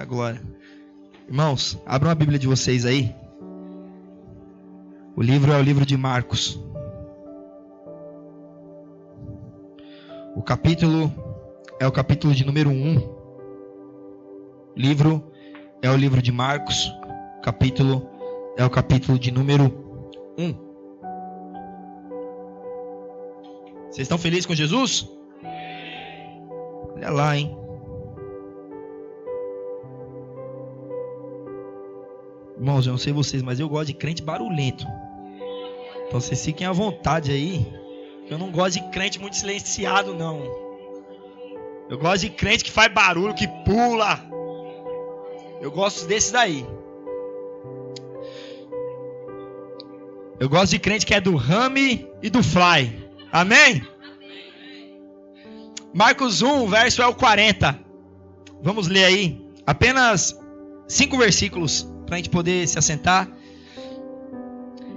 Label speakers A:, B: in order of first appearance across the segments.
A: A glória. Irmãos, abram a Bíblia de vocês aí. O livro é o livro de Marcos. O capítulo é o capítulo de número 1. O livro é o livro de Marcos. O capítulo é o capítulo de número 1. Vocês estão felizes com Jesus? Olha lá, hein? Irmãos, eu não sei vocês, mas eu gosto de crente barulhento. Então vocês fiquem à vontade aí. Eu não gosto de crente muito silenciado, não. Eu gosto de crente que faz barulho, que pula. Eu gosto desses daí. Eu gosto de crente que é do rame e do fly. Amém? Marcos 1, verso é o 40. Vamos ler aí. Apenas 5 versículos para a gente poder se assentar.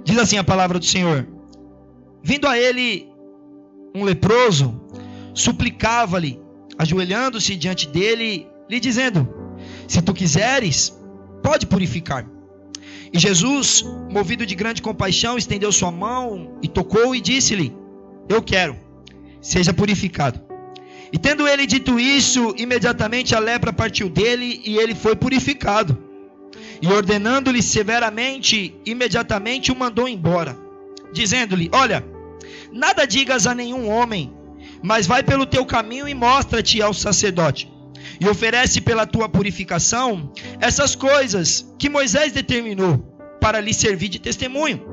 A: Diz assim a palavra do Senhor: vindo a ele um leproso, suplicava-lhe, ajoelhando-se diante dele, lhe dizendo: se tu quiseres, pode purificar. E Jesus, movido de grande compaixão, estendeu sua mão e tocou e disse-lhe: eu quero, seja purificado. E tendo ele dito isso, imediatamente a lepra partiu dele e ele foi purificado. E ordenando-lhe severamente, imediatamente o mandou embora, dizendo-lhe: olha, nada digas a nenhum homem, mas vai pelo teu caminho e mostra-te ao sacerdote, e oferece pela tua purificação essas coisas que Moisés determinou, para lhe servir de testemunho.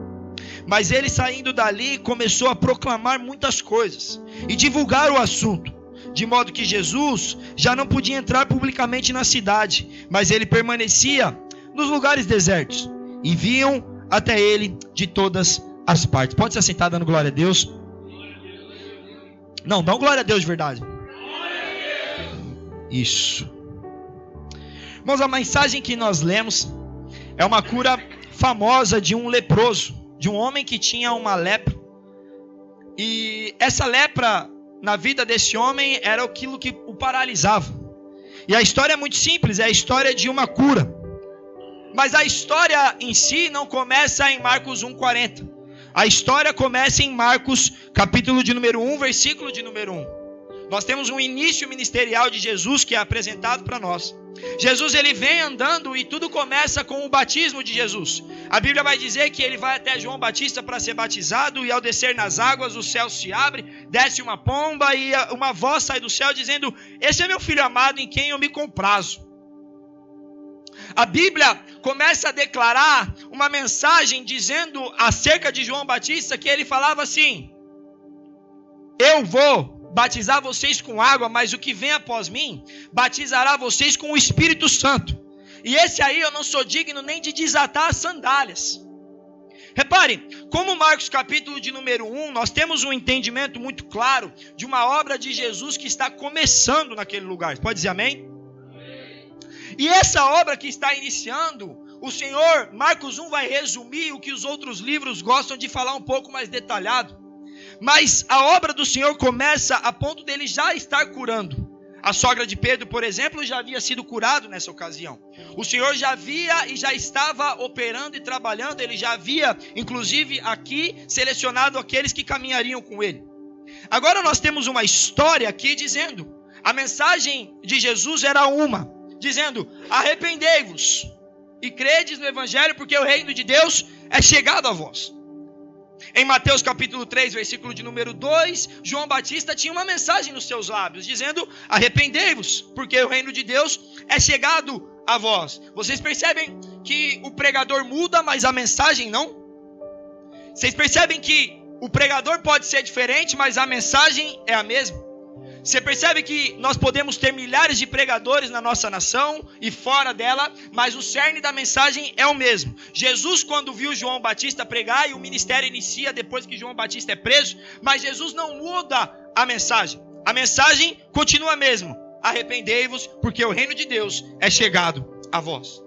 A: Mas ele, saindo dali, começou a proclamar muitas coisas e divulgar o assunto, de modo que Jesus já não podia entrar publicamente na cidade, mas ele permanecia nos lugares desertos, e vinham até ele de todas as partes. Pode se assentar dando glória a Deus. Não, dá um glória a Deus de verdade. Isso. Irmãos, a mensagem que nós lemos é uma cura famosa de um leproso, de um homem que tinha uma lepra. E essa lepra na vida desse homem era aquilo que o paralisava. E a história é muito simples, é a história de uma cura. Mas a história em si não começa em Marcos 1,40. A história começa em Marcos, capítulo de número 1, versículo de número 1. Nós temos um início ministerial de Jesus que é apresentado para nós. Jesus, ele vem andando e tudo começa com o batismo de Jesus. A Bíblia vai dizer que ele vai até João Batista para ser batizado, e ao descer nas águas o céu se abre, desce uma pomba e uma voz sai do céu dizendo: esse é meu filho amado em quem eu me comprazo. A Bíblia começa a declarar uma mensagem dizendo acerca de João Batista que ele falava assim: eu vou batizar vocês com água, mas o que vem após mim batizará vocês com o Espírito Santo. E esse aí eu não sou digno nem de desatar as sandálias. Repare, como Marcos capítulo de número 1, nós temos um entendimento muito claro de uma obra de Jesus que está começando naquele lugar. Pode dizer amém? E essa obra que está iniciando, o Senhor, Marcos 1 vai resumir o que os outros livros gostam de falar um pouco mais detalhado. Mas a obra do Senhor começa a ponto dele já estar curando. A sogra de Pedro, por exemplo, já havia sido curado nessa ocasião. O Senhor já havia e já estava operando e trabalhando. Ele já havia, inclusive aqui, selecionado aqueles que caminhariam com ele. Agora nós temos uma história aqui dizendo, a mensagem de Jesus era uma, dizendo: arrependei-vos e credes no Evangelho, porque o reino de Deus é chegado a vós. Em Mateus capítulo 3, versículo de número 2, João Batista tinha uma mensagem nos seus lábios, dizendo: arrependei-vos, porque o reino de Deus é chegado a vós. Vocês percebem que o pregador muda, mas a mensagem não? Vocês percebem que o pregador pode ser diferente, mas a mensagem é a mesma? Você percebe que nós podemos ter milhares de pregadores na nossa nação e fora dela, mas o cerne da mensagem é o mesmo. Jesus, quando viu João Batista pregar, e o ministério inicia depois que João Batista é preso, mas Jesus não muda a mensagem. A mensagem continua a mesma: arrependei-vos, porque o reino de Deus é chegado a vós.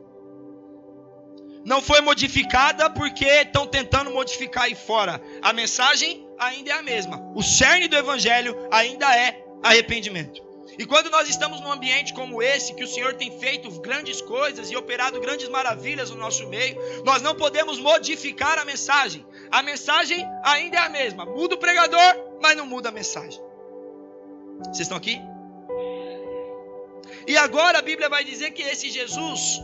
A: Não foi modificada porque estão tentando modificar aí fora. A mensagem ainda é a mesma. O cerne do evangelho ainda é arrependimento. E quando nós estamos num ambiente como esse, que o Senhor tem feito grandes coisas e operado grandes maravilhas no nosso meio, nós não podemos modificar a mensagem. A mensagem ainda é a mesma. Muda o pregador, mas não muda a mensagem. Vocês estão aqui? E agora a Bíblia vai dizer que esse Jesus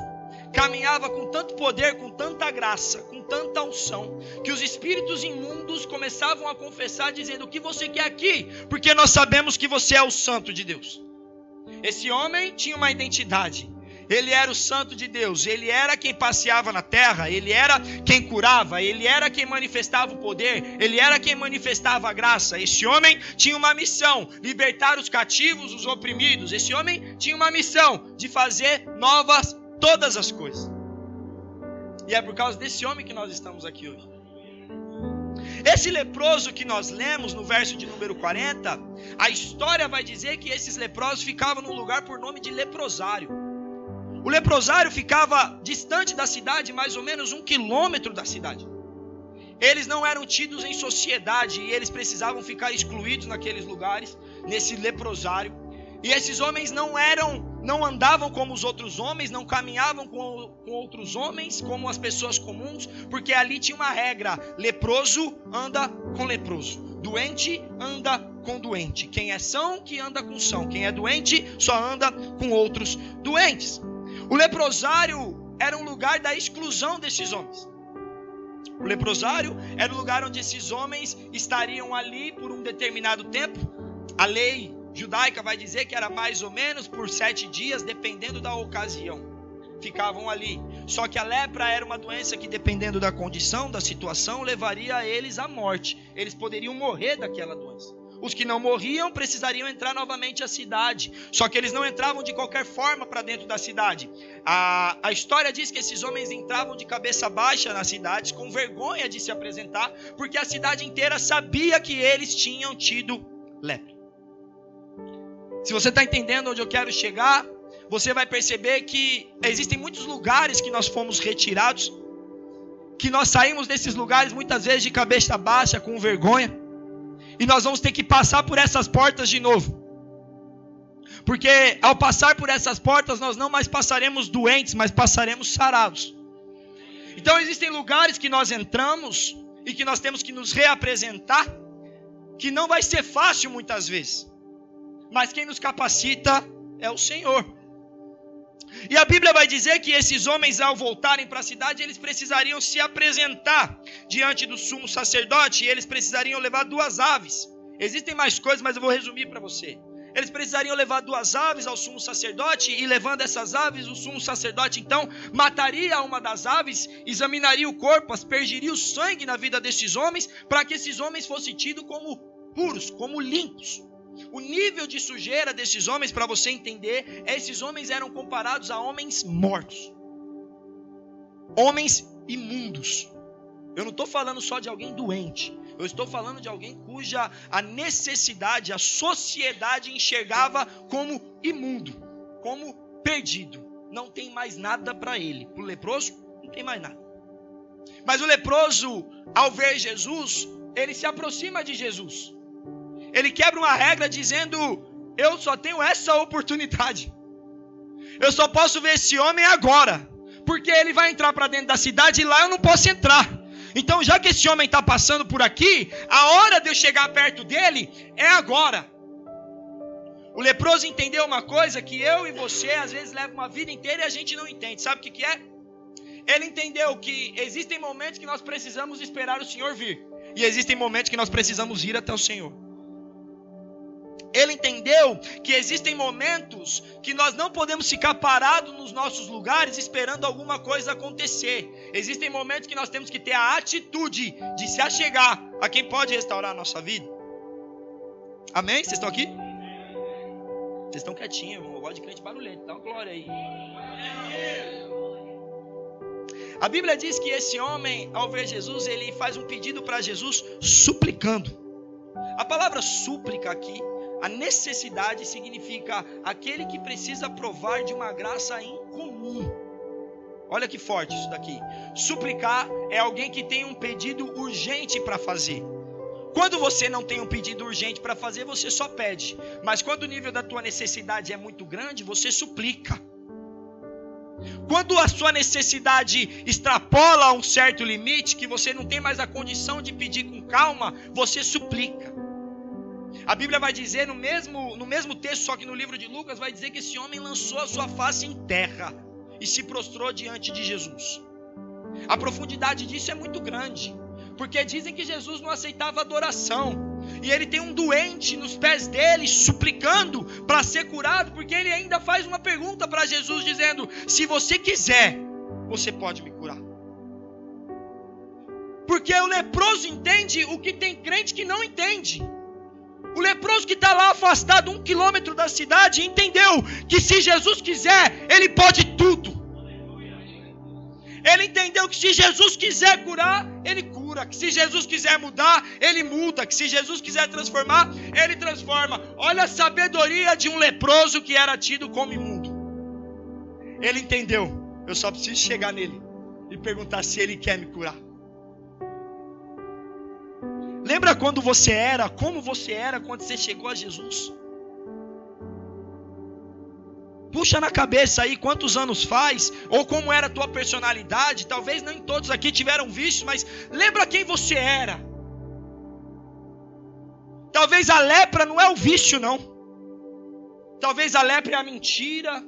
A: caminhava com tanto poder, com tanta graça, com tanta unção, que os espíritos imundos começavam a confessar, dizendo: o que você quer aqui? Porque nós sabemos que você é o santo de Deus. Esse homem tinha uma identidade. Ele era o santo de Deus. Ele era quem passeava na terra. Ele era quem curava. Ele era quem manifestava o poder. Ele era quem manifestava a graça. Esse homem tinha uma missão: libertar os cativos, os oprimidos. Esse homem tinha uma missão de fazer novas todas as coisas. E é por causa desse homem que nós estamos aqui hoje. Esse leproso que nós lemos no verso de número 40, a história vai dizer que esses leprosos ficavam num lugar por nome de leprosário. O leprosário ficava distante da cidade, mais ou menos 1 quilômetro da cidade. Eles não eram tidos em sociedade e eles precisavam ficar excluídos naqueles lugares, nesse leprosário. E esses homens não andavam como os outros homens, não caminhavam com outros homens, como as pessoas comuns, porque ali tinha uma regra: leproso anda com leproso, doente anda com doente, quem é são que anda com são, quem é doente só anda com outros doentes. O leprosário era um lugar da exclusão desses homens. O leprosário era um lugar onde esses homens estariam ali por um determinado tempo. A lei judaica vai dizer que era mais ou menos por 7 dias, dependendo da ocasião. Ficavam ali. Só que a lepra era uma doença que, dependendo da condição, da situação, levaria eles à morte. Eles poderiam morrer daquela doença. Os que não morriam precisariam entrar novamente à cidade. Só que eles não entravam de qualquer forma para dentro da cidade. A história diz que esses homens entravam de cabeça baixa nas cidades, com vergonha de se apresentar, porque a cidade inteira sabia que eles tinham tido lepra. Se você está entendendo onde eu quero chegar, você vai perceber que existem muitos lugares que nós fomos retirados, que nós saímos desses lugares muitas vezes de cabeça baixa, com vergonha, e nós vamos ter que passar por essas portas de novo. Porque ao passar por essas portas, nós não mais passaremos doentes, mas passaremos sarados. Então existem lugares que nós entramos e que nós temos que nos reapresentar, que não vai ser fácil muitas vezes. Mas quem nos capacita é o Senhor. E a Bíblia vai dizer que esses homens, ao voltarem para a cidade, eles precisariam se apresentar diante do sumo sacerdote, e eles precisariam levar 2 aves. Existem mais coisas, mas eu vou resumir para você. Eles precisariam levar 2 aves ao sumo sacerdote, e levando essas aves, o sumo sacerdote então mataria uma das aves, examinaria o corpo, aspergiria o sangue na vida desses homens, para que esses homens fossem tidos como puros, como limpos. O nível de sujeira desses homens, para você entender, esses homens eram comparados a homens mortos, homens imundos. Eu não estou falando só de alguém doente, eu estou falando de alguém cuja a necessidade, a sociedade enxergava como imundo, como perdido. Não tem mais nada para ele. Para o leproso, não tem mais nada. Mas o leproso, ao ver Jesus, ele se aproxima de Jesus. Ele quebra uma regra dizendo: eu só tenho essa oportunidade. Eu só posso ver esse homem agora, porque ele vai entrar para dentro da cidade e lá eu não posso entrar. Então, já que esse homem está passando por aqui, a hora de eu chegar perto dele é agora. O leproso entendeu uma coisa que eu e você às vezes leva uma vida inteira e a gente não entende. Sabe o que é? Ele entendeu que existem momentos que nós precisamos esperar o Senhor vir, e existem momentos que nós precisamos ir até o Senhor. Ele entendeu que existem momentos que nós não podemos ficar parados nos nossos lugares esperando alguma coisa acontecer. Existem momentos que nós temos que ter a atitude de se achegar a quem pode restaurar a nossa vida. Amém? Vocês estão aqui? Vocês estão quietinhos, irmão. Eu gosto de crente barulhento. Dá uma glória aí. A Bíblia diz que esse homem, ao ver Jesus, ele faz um pedido para Jesus suplicando. A palavra súplica aqui, a necessidade, significa aquele que precisa provar de uma graça incomum. Olha que forte isso daqui. Suplicar é alguém que tem um pedido urgente para fazer. Quando você não tem um pedido urgente para fazer, você só pede. Mas quando o nível da tua necessidade é muito grande, você suplica. Quando a sua necessidade extrapola um certo limite, que você não tem mais a condição de pedir com calma, você suplica. A Bíblia vai dizer no mesmo texto, só que no livro de Lucas, vai dizer que esse homem lançou a sua face em terra e se prostrou diante de Jesus. A profundidade disso é muito grande, porque dizem que Jesus não aceitava adoração. E ele tem um doente nos pés dele, suplicando para ser curado, porque ele ainda faz uma pergunta para Jesus, dizendo: se você quiser, você pode me curar. Porque o leproso entende o que tem crente que não entende. O leproso que está lá afastado 1 quilômetro da cidade, entendeu que se Jesus quiser, ele pode tudo. Ele entendeu que se Jesus quiser curar, ele cura. Que se Jesus quiser mudar, ele muda. Que se Jesus quiser transformar, ele transforma. Olha a sabedoria de um leproso que era tido como imundo. Ele entendeu. Eu só preciso chegar nele e perguntar se ele quer me curar. Lembra quando você era, como você era quando você chegou a Jesus? Puxa na cabeça aí quantos anos faz, ou como era a tua personalidade. Talvez nem todos aqui tiveram vícios, mas lembra quem você era. Talvez a lepra não é o vício, não. Talvez a lepra é a mentira.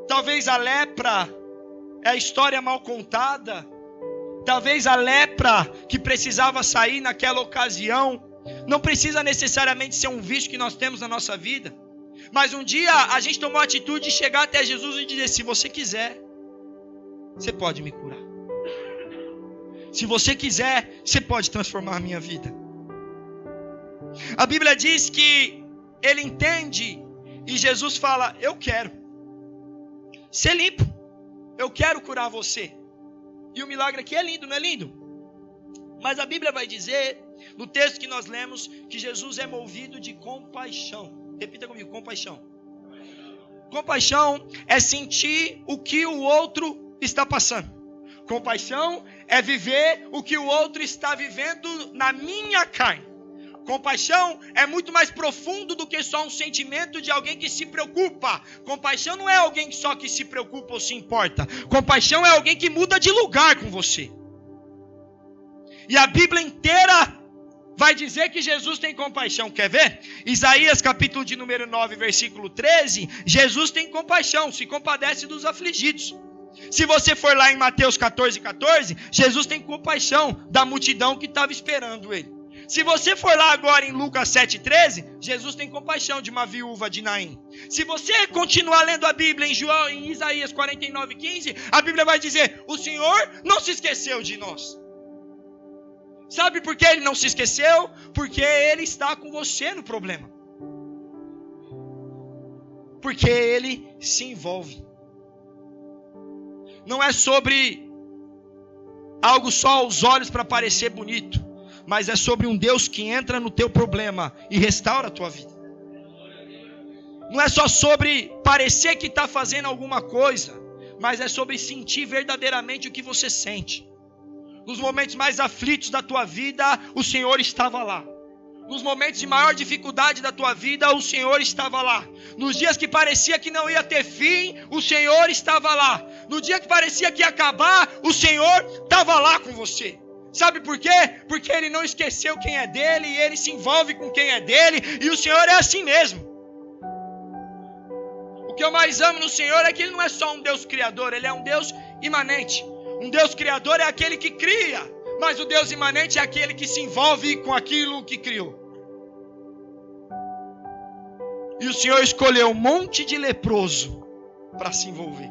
A: Talvez a lepra é a história mal contada. Talvez a lepra que precisava sair naquela ocasião não precisa necessariamente ser um vício que nós temos na nossa vida. Mas um dia a gente tomou a atitude de chegar até Jesus e dizer: se você quiser, você pode me curar. Se você quiser, você pode transformar a minha vida. A Bíblia diz que ele entende e Jesus fala: eu quero ser limpo, eu quero curar você. E o milagre aqui é lindo, não é lindo? Mas a Bíblia vai dizer, no texto que nós lemos, que Jesus é movido de compaixão. Repita comigo: compaixão. Compaixão é sentir o que o outro está passando. Compaixão é viver o que o outro está vivendo na minha carne. Compaixão é muito mais profundo do que só um sentimento de alguém que se preocupa. Compaixão não é alguém só que se preocupa ou se importa. Compaixão é alguém que muda de lugar com você. E a Bíblia inteira vai dizer que Jesus tem compaixão. Quer ver? Isaías capítulo de número 9, versículo 13. Jesus tem compaixão, se compadece dos afligidos. Se você for lá em Mateus 14, 14, Jesus tem compaixão da multidão que estava esperando ele. Se você for lá agora em Lucas 7, 13, Jesus tem compaixão de uma viúva de Naim. Se você continuar lendo a Bíblia em Isaías 49, 15, a Bíblia vai dizer: o Senhor não se esqueceu de nós. Sabe por que ele não se esqueceu? Porque ele está com você no problema. Porque ele se envolve. Não é sobre algo só aos olhos para parecer bonito, mas é sobre um Deus que entra no teu problema e restaura a tua vida. Não é só sobre parecer que está fazendo alguma coisa, mas é sobre sentir verdadeiramente o que você sente. Nos momentos mais aflitos da tua vida, o Senhor estava lá. Nos momentos de maior dificuldade da tua vida, o Senhor estava lá. Nos dias que parecia que não ia ter fim, o Senhor estava lá. No dia que parecia que ia acabar, o Senhor estava lá com você. Sabe por quê? Porque Ele não esqueceu quem é dele, e Ele se envolve com quem é dele, e o Senhor é assim mesmo. O que eu mais amo no Senhor é que Ele não é só um Deus criador, Ele é um Deus imanente. Um Deus criador é aquele que cria, mas o Deus imanente é aquele que se envolve com aquilo que criou. E o Senhor escolheu um monte de leproso para se envolver.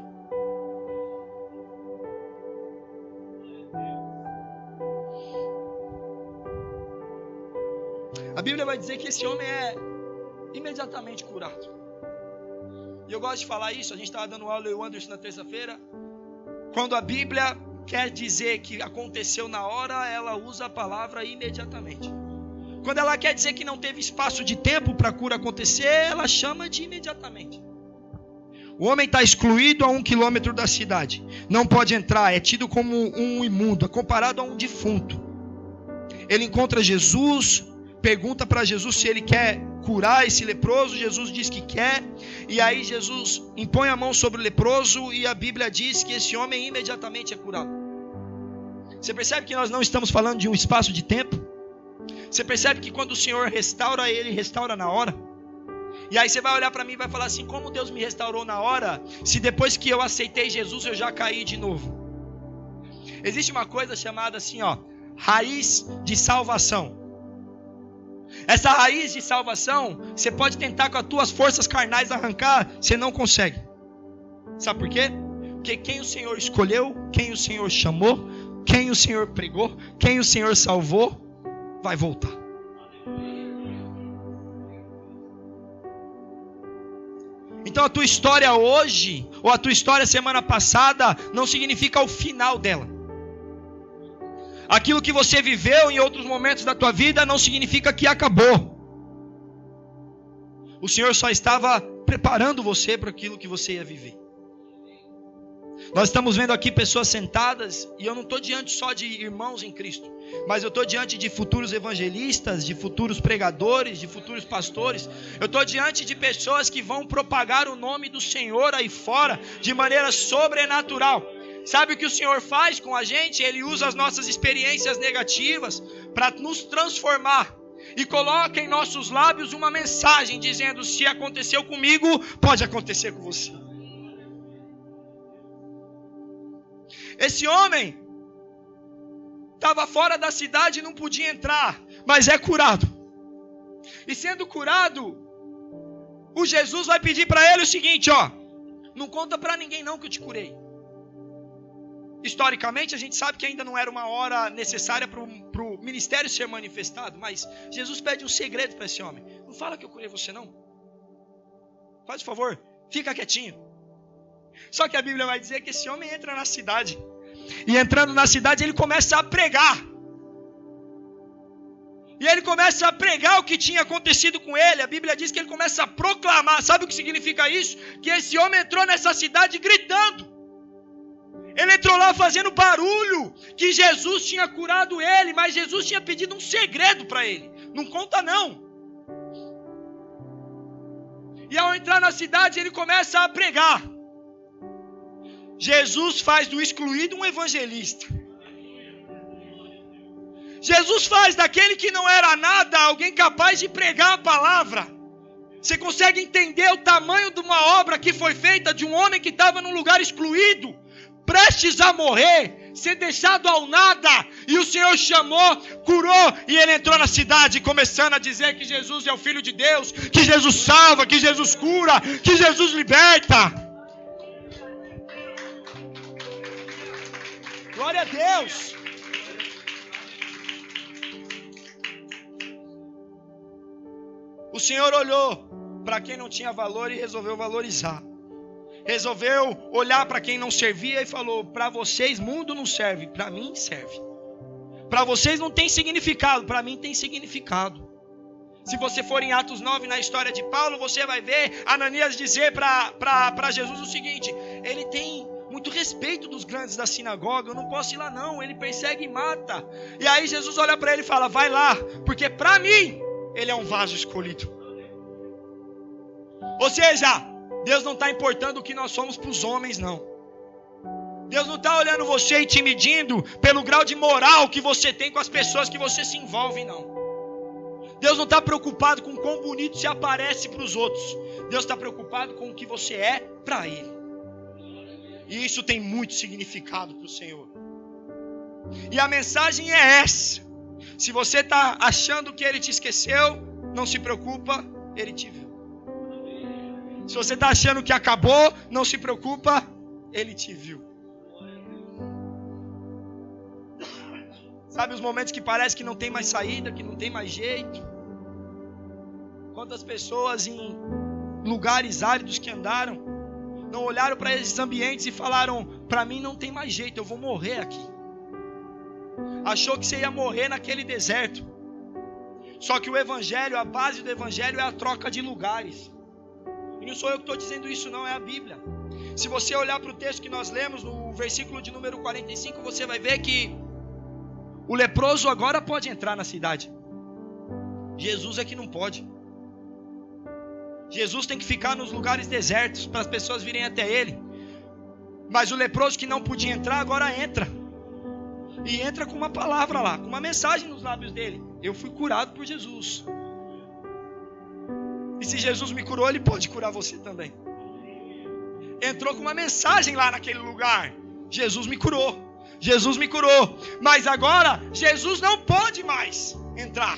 A: A Bíblia vai dizer que esse homem é imediatamente curado. E eu gosto de falar isso, a gente estava dando aula, eu e o Anderson, na terça-feira. Quando a Bíblia quer dizer que aconteceu na hora, ela usa a palavra imediatamente. Quando ela quer dizer que não teve espaço de tempo para a cura acontecer, ela chama de imediatamente. O homem está excluído a 1 quilômetro da cidade. Não pode entrar, é tido como um imundo, é comparado a um defunto. ele encontra Jesus, pergunta para Jesus se ele quer curar esse leproso. Jesus diz que quer, e aí Jesus impõe a mão sobre o leproso, e a Bíblia diz que esse homem imediatamente é curado. Você percebe que nós não estamos falando de um espaço de tempo? Você percebe que quando o Senhor restaura, Ele restaura na hora? E aí você vai olhar para mim e vai falar assim: como Deus me restaurou na hora, se depois que eu aceitei Jesus eu já caí de novo? Existe uma coisa chamada assim, raiz de salvação. Essa raiz de salvação, você pode tentar com as tuas forças carnais arrancar, você não consegue. Sabe por quê? Porque quem o Senhor escolheu, quem o Senhor chamou, quem o Senhor pregou, quem o Senhor salvou, vai voltar. Então a tua história hoje, ou a tua história semana passada, não significa o final dela. Aquilo que você viveu em outros momentos da tua vida não significa que acabou. O Senhor só estava preparando você para aquilo que você ia viver. Nós estamos vendo aqui pessoas sentadas, e eu não estou diante só de irmãos em Cristo, mas eu estou diante de futuros evangelistas, de futuros pregadores, de futuros pastores. Eu estou diante de pessoas que vão propagar o nome do Senhor aí fora de maneira sobrenatural. Sabe o que o Senhor faz com a gente? Ele usa as nossas experiências negativas para nos transformar, e coloca em nossos lábios uma mensagem dizendo: se aconteceu comigo, pode acontecer com você. Esse homem estava fora da cidade e não podia entrar, mas é curado. E sendo curado, o Jesus vai pedir para ele o seguinte: não conta para ninguém não que eu te curei. Historicamente a gente sabe que ainda não era uma hora necessária para o ministério ser manifestado, mas Jesus pede um segredo para esse homem: não fala que eu curei você não. Faz o favor, fica quietinho. Só que a Bíblia vai dizer que esse homem entra na cidade, e entrando na cidade ele começa a pregar. E ele começa a pregar o que tinha acontecido com ele. A Bíblia diz que ele começa a proclamar. Sabe o que significa isso? Que esse homem entrou nessa cidade gritando. Ele entrou lá fazendo barulho, que Jesus tinha curado ele, mas Jesus tinha pedido um segredo para ele: não conta não. E ao entrar na cidade ele começa a pregar. Jesus faz do excluído um evangelista. Jesus faz daquele que não era nada alguém capaz de pregar a palavra. Você consegue entender o tamanho de uma obra que foi feita de um homem que estava num lugar excluído, prestes a morrer, ser deixado ao nada, e o Senhor chamou, curou, e ele entrou na cidade começando a dizer que Jesus é o Filho de Deus, que Jesus salva, que Jesus cura, que Jesus liberta. Glória a Deus. O Senhor olhou para quem não tinha valor e resolveu valorizar. Resolveu olhar para quem não servia e falou: para vocês mundo não serve, para mim serve. Para vocês não tem significado, para mim tem significado. Se você for em Atos 9, na história de Paulo, você vai ver Ananias dizer para Jesus o seguinte: ele tem muito respeito dos grandes da sinagoga, eu não posso ir lá não, ele persegue e mata. E aí Jesus olha para ele e fala: vai lá, porque para mim ele é um vaso escolhido. Ou seja, Deus não está importando o que nós somos para os homens, não. Deus não está olhando você e te medindo pelo grau de moral que você tem com as pessoas que você se envolve, não. Deus não está preocupado com quão bonito você aparece para os outros. Deus está preocupado com o que você é para Ele. E isso tem muito significado para o Senhor. E a mensagem é essa: se você está achando que Ele te esqueceu, não se preocupa, Ele te viu. Se você está achando que acabou, não se preocupa, Ele te viu. Sabe os momentos que parece que não tem mais saída, que não tem mais jeito? Quantas pessoas em lugares áridos que andaram, não olharam para esses ambientes e falaram: para mim não tem mais jeito, eu vou morrer aqui. Achou que você ia morrer naquele deserto. Só que o Evangelho, a base do Evangelho é a troca de lugares. E não sou eu que estou dizendo isso não, é a Bíblia. Se você olhar para o texto que nós lemos, no versículo de número 45, você vai ver que O leproso agora pode entrar na cidade. Jesus é que não pode. Jesus tem que ficar nos lugares desertos para as pessoas virem até ele. Mas o leproso que não podia entrar, agora entra. E entra com uma palavra lá, com uma mensagem nos lábios dele. Eu fui curado por Jesus. E se Jesus me curou, ele pode curar você também. Entrou com uma mensagem lá naquele lugar. Jesus me curou. Jesus me curou. Mas agora, Jesus não pode mais entrar.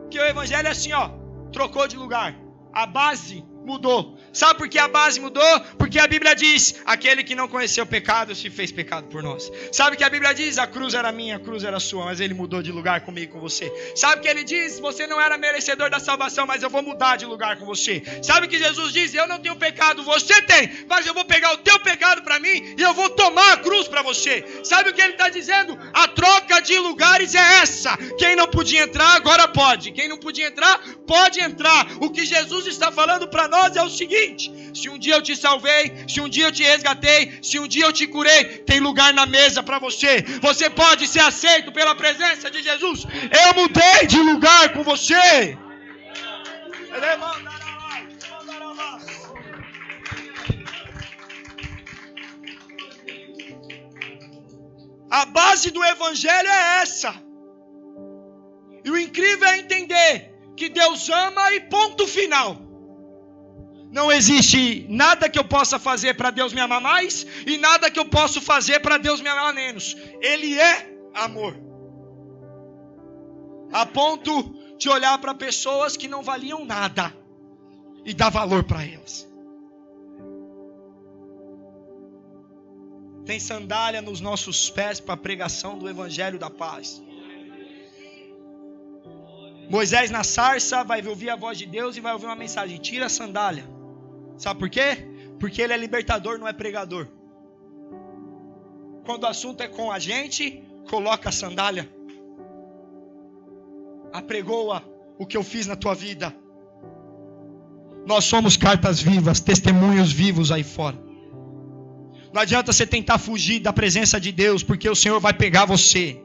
A: Porque o evangelho é assim, ó. Trocou de lugar. A base mudou. Sabe por que a base mudou? Porque a Bíblia diz: aquele que não conheceu o pecado se fez pecado por nós. Sabe que a Bíblia diz: a cruz era minha, a cruz era sua, mas ele mudou de lugar comigo e com você. Sabe que ele diz: você não era merecedor da salvação, mas eu vou mudar de lugar com você. Sabe que Jesus diz: eu não tenho pecado, você tem, mas eu vou pegar o teu pecado para mim e eu vou tomar a cruz para você. Sabe o que ele está dizendo? A troca de lugares é essa. Quem não podia entrar, agora pode. Quem não podia entrar, pode entrar. O que Jesus está falando para nós é o seguinte: se um dia eu te salvei, se um dia eu te resgatei, se um dia eu te curei, tem lugar na mesa para você. Você pode ser aceito pela presença de Jesus. Eu mudei de lugar com você. A base do evangelho é essa. E o incrível é entender que Deus ama e ponto final. Não existe nada que eu possa fazer para Deus me amar mais e nada que eu possa fazer para Deus me amar menos. Ele é amor. A ponto de olhar para pessoas que não valiam nada e dar valor para elas. Tem sandália nos nossos pés para a pregação do evangelho da paz. Moisés na sarça vai ouvir a voz de Deus e vai ouvir uma mensagem: tira a sandália. Sabe por quê? Porque ele é libertador, não é pregador. Quando o assunto é com a gente, coloca a sandália. Apregoa o que eu fiz na tua vida. Nós somos cartas vivas, testemunhos vivos aí fora. Não adianta você tentar fugir da presença de Deus, porque o Senhor vai pegar você.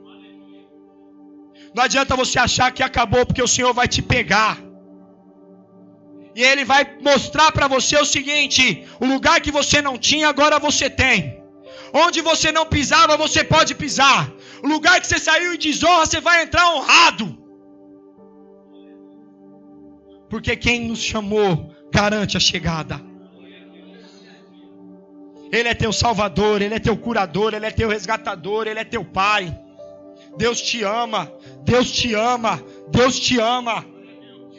A: Não adianta você achar que acabou, porque o Senhor vai te pegar. E Ele vai mostrar para você o seguinte: o lugar que você não tinha, agora você tem. Onde você não pisava, você pode pisar. O lugar que você saiu em desonra, você vai entrar honrado. Porque quem nos chamou, garante a chegada. Ele é teu salvador, Ele é teu curador, Ele é teu resgatador, Ele é teu pai. Deus te ama, Deus te ama, Deus te ama.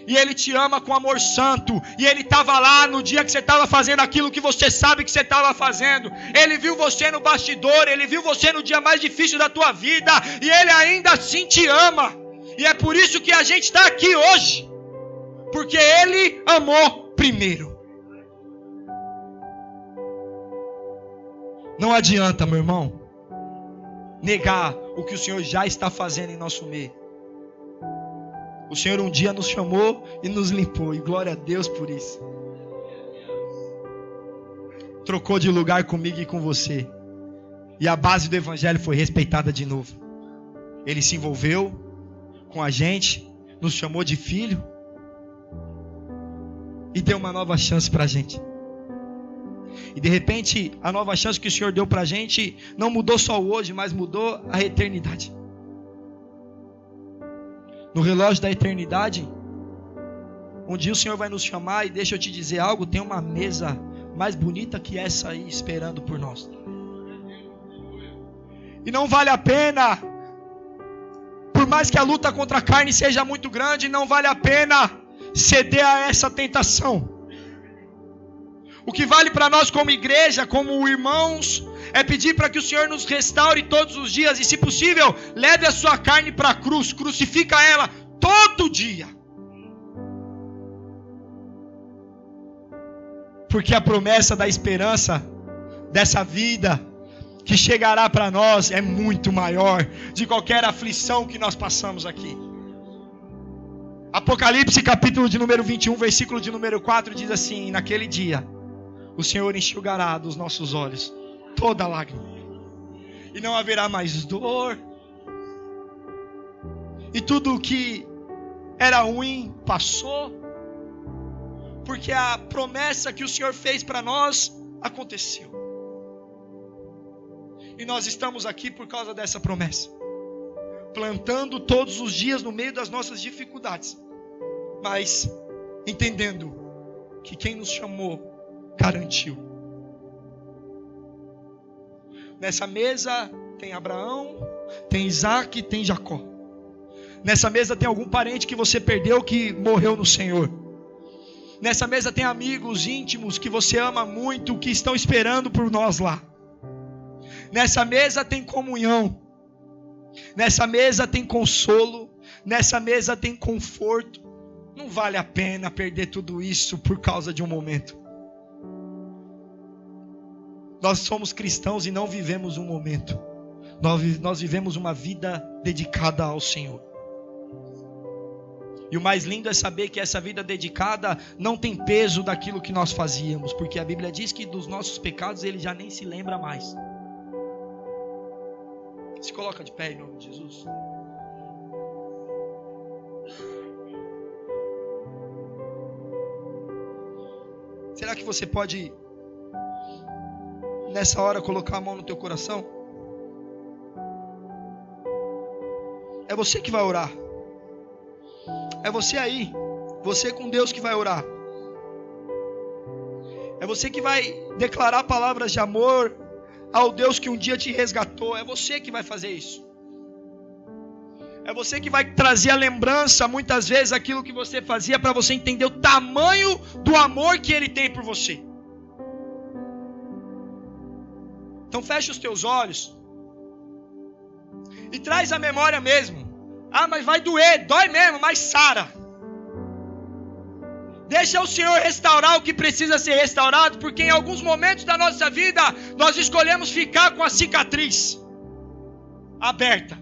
A: E Ele te ama com amor santo. E Ele estava lá no dia que você estava fazendo aquilo que você sabe que você estava fazendo. Ele viu você no bastidor. Ele viu você no dia mais difícil da tua vida. E Ele ainda assim te ama. E é por isso que a gente está aqui hoje. Porque Ele amou primeiro. Não adianta, meu irmão, negar o que o Senhor já está fazendo em nosso meio. O Senhor um dia nos chamou e nos limpou, e glória a Deus por isso. Trocou de lugar comigo e com você, e a base do evangelho foi respeitada de novo. Ele se envolveu com a gente, nos chamou de filho e deu uma nova chance para a gente. E de repente, a nova chance que o Senhor deu para a gente não mudou só o hoje, mas mudou a eternidade. No relógio da eternidade, um dia o Senhor vai nos chamar, e deixa eu te dizer algo: tem uma mesa mais bonita que essa aí esperando por nós. E não vale a pena, por mais que a luta contra a carne seja muito grande, não vale a pena ceder a essa tentação. O que vale para nós como igreja, como irmãos, é pedir para que o Senhor nos restaure todos os dias. E se possível, leve a sua carne para a cruz, crucifica ela todo dia. Porque a promessa da esperança dessa vida que chegará para nós é muito maior de qualquer aflição que nós passamos aqui. Apocalipse capítulo de número 21, versículo de número 4 diz assim: naquele dia o Senhor enxugará dos nossos olhos toda lágrima, e não haverá mais dor, E tudo que era ruim passou. Porque a promessa que o Senhor fez para nós aconteceu. E nós estamos aqui por causa dessa promessa. Plantando todos os dias no meio das nossas dificuldades. Mas entendendo que quem nos chamou garantiu. Nessa mesa tem Abraão, tem Isaac, tem Jacó. Nessa mesa tem algum parente que você perdeu que morreu no Senhor. Nessa mesa tem amigos íntimos que você ama muito, que estão esperando por nós lá. Nessa mesa tem comunhão. Nessa mesa tem consolo. Nessa mesa tem conforto. Não vale a pena perder tudo isso por causa de um momento. Nós somos cristãos e não vivemos um momento. Nós vivemos uma vida dedicada ao Senhor. E o mais lindo é saber que essa vida dedicada não tem peso daquilo que nós fazíamos. Porque a Bíblia diz que dos nossos pecados ele já nem se lembra mais. Se coloca de pé em nome de Jesus. Será que você pode, nessa hora, colocar a mão no teu coração? É você que vai orar. É você aí. Você com Deus que vai orar. É você que vai declarar palavras de amor ao Deus que um dia te resgatou. É você que vai fazer isso. É você que vai trazer a lembrança, muitas vezes, aquilo que você fazia, para você entender o tamanho do amor que Ele tem por você. Então fecha os teus olhos e traz a memória mesmo. Ah, mas vai doer, dói mesmo, mas sara. Deixa o Senhor restaurar o que precisa ser restaurado, porque em alguns momentos da nossa vida, nós escolhemos ficar com a cicatriz aberta.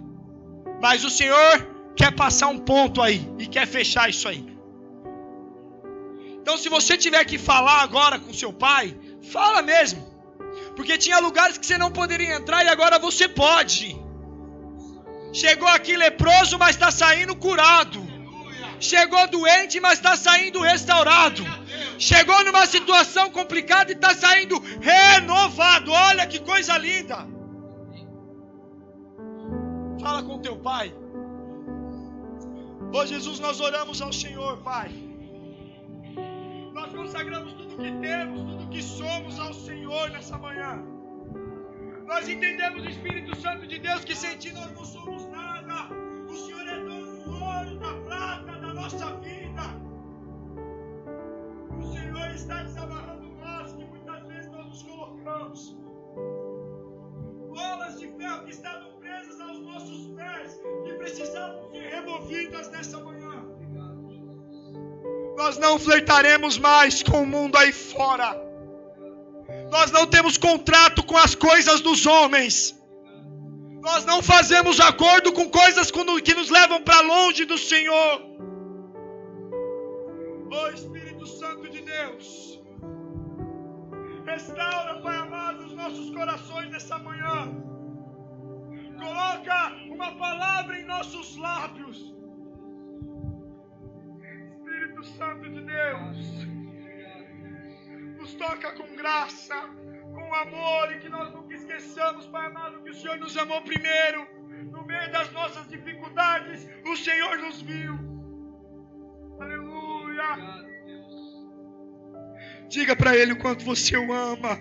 A: Mas o Senhor quer passar um ponto aí, e quer fechar isso aí. Então se você tiver que falar agora com seu pai, fala mesmo. Porque tinha lugares que você não poderia entrar e agora você pode. Chegou aqui leproso, mas está saindo curado. Chegou doente, mas está saindo restaurado. Chegou numa situação complicada e está saindo renovado. Olha que coisa linda. Fala com teu pai. Ô Jesus, nós oramos ao Senhor, Pai. Nós consagramos tudo que temos, tudo que somos ao Senhor nessa manhã. Nós entendemos, o Espírito Santo de Deus, que sem Ti nós não somos nada. O Senhor é dono do ouro, da prata, da nossa vida. O Senhor está desamarrando nós, que muitas vezes nós nos colocamos. Bolas de ferro que estavam presas aos nossos pés, que precisavam ser removidas nessa manhã. Nós não flertaremos mais com o mundo aí fora. Nós não temos contrato com as coisas dos homens. Nós não fazemos acordo com coisas que nos levam para longe do Senhor. Ó Espírito Santo de Deus, restaura, Pai amado, os nossos corações nessa manhã. Coloca uma palavra em nossos lábios. Espírito Santo de Deus, nos toca com graça, com amor, e que nós nunca esqueçamos, Pai amado, que o Senhor nos amou primeiro. No meio das nossas dificuldades, o Senhor nos viu. Aleluia. Diga para Ele o quanto você o ama.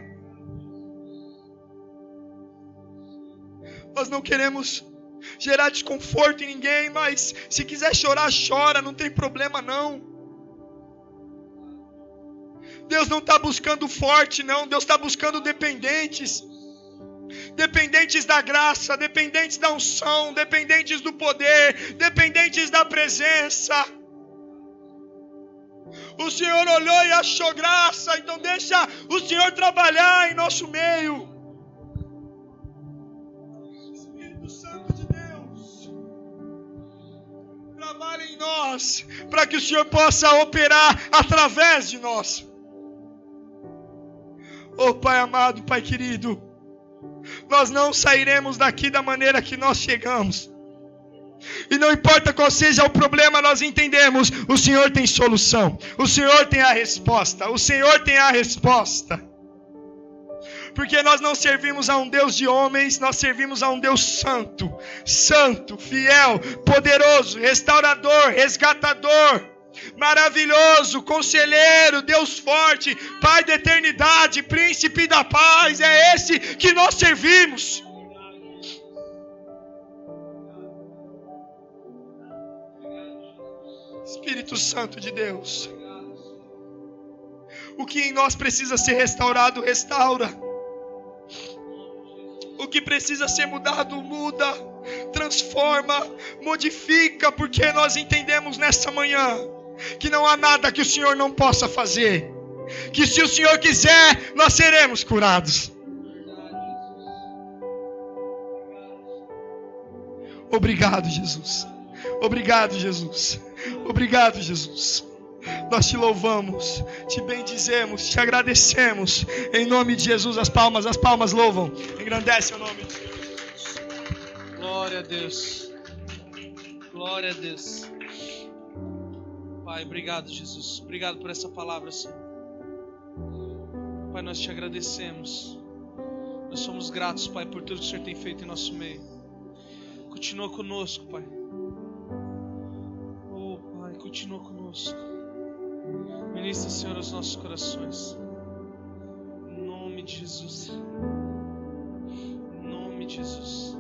A: Nós não queremos gerar desconforto em ninguém, mas se quiser chorar, chora, não tem problema não. Deus não está buscando forte, não. Deus está buscando dependentes. Dependentes da graça, dependentes da unção, dependentes do poder, dependentes da presença. O Senhor olhou e achou graça, então deixa o Senhor trabalhar em nosso meio. Espírito Santo de Deus, trabalha em nós, para que o Senhor possa operar através de nós. Oh Pai amado, Pai querido, nós não sairemos daqui da maneira que nós chegamos. E não importa qual seja o problema, nós entendemos, o Senhor tem solução, o Senhor tem a resposta, o Senhor tem a resposta. Porque nós não servimos a um Deus de homens, nós servimos a um Deus santo, santo, fiel, poderoso, restaurador, resgatador, maravilhoso, conselheiro, Deus forte, Pai da eternidade, príncipe da paz. É esse que nós servimos. Espírito Santo de Deus, o que em nós precisa ser restaurado, restaura. O que precisa ser mudado, muda, transforma, modifica, porque nós entendemos nessa manhã que não há nada que o Senhor não possa fazer, que se o Senhor quiser, nós seremos curados. Obrigado, Jesus. Obrigado, Jesus. Obrigado, Jesus. Nós te louvamos, te bendizemos, te agradecemos. Em nome de Jesus, as palmas louvam. Engrandece o nome de Jesus.
B: Glória a Deus. Glória a Deus. Pai, obrigado, Jesus. Obrigado por essa palavra, Senhor. Pai, nós te agradecemos. Nós somos gratos, Pai, por tudo que o Senhor tem feito em nosso meio. Continua conosco, Pai. Oh, Pai, continua conosco. Ministra, Senhor, aos nossos corações. Em nome de Jesus. Em nome de Jesus.